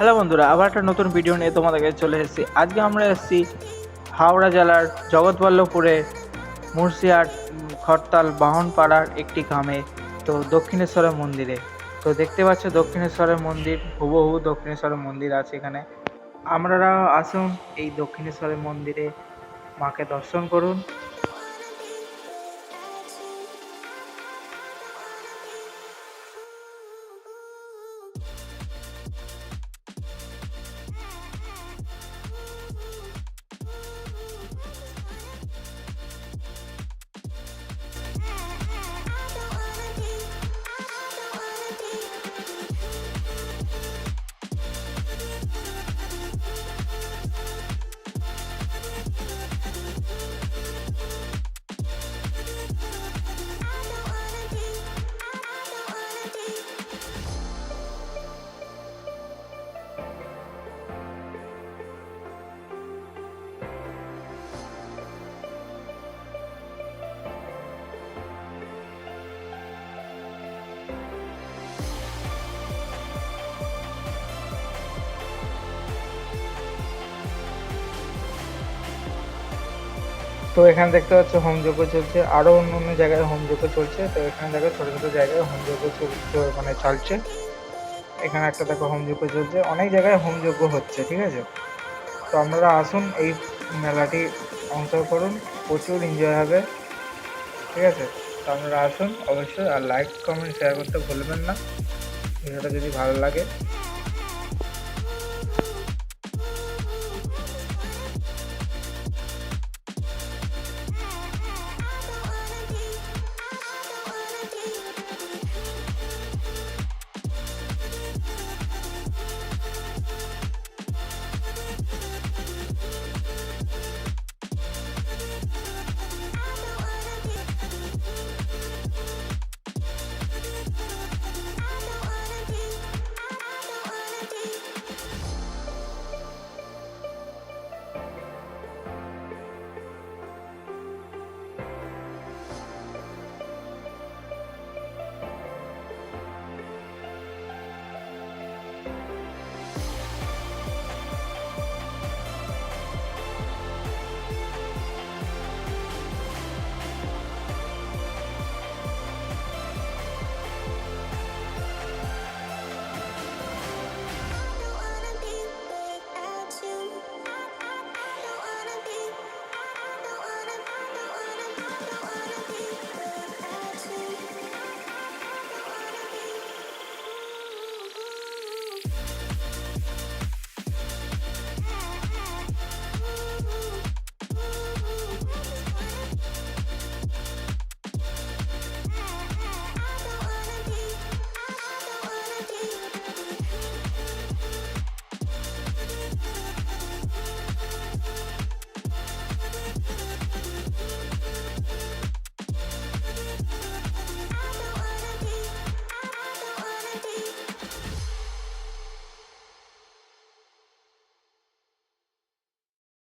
Hello বন্ধুরা, আবার একটা নতুন ভিডিও নিয়ে তোমাদের কাছে চলে এসেছি। আজকে আমরা এসেছি হাওড়া জেলার জগৎবল্লভপুরে মুর্শিয়াট খড়তাল বাহনপাড়ার একটি গ্রামে, তো দক্ষিণেশ্বরের মন্দিরে। তো দেখতে পাচ্ছ দক্ষিণেশ্বরের মন্দির, হুবহু দক্ষিণেশ্বরের মন্দির আছে এখানে। আপনারা আসুন এই দক্ষিণেশ্বরের মন্দিরে, মাকে দর্শন করুন। তো এখানে দেখতে পাচ্ছ হোমযজ্ঞ চলছে, আরো অন্য অন্য জায়গায় হোমযজ্ঞ চলছে। তো এখানে দেখো ছোট ছোট জায়গায় হোমযজ্ঞ মানে চলছে। এখানে একটা দেখো হোমযজ্ঞ চলছে, অনেক জায়গায় হোমযজ্ঞ হচ্ছে, ঠিক আছে। তো আপনারা আসুন, এই মেলাটি অংশ করুন, প্রচুর এনজয় হবে, ঠিক আছে। তো আপনারা আসুন অবশ্যই, আর লাইক কমেন্ট শেয়ার করতে ভুলবেন না ভিডিওটা যদি ভালো লাগে।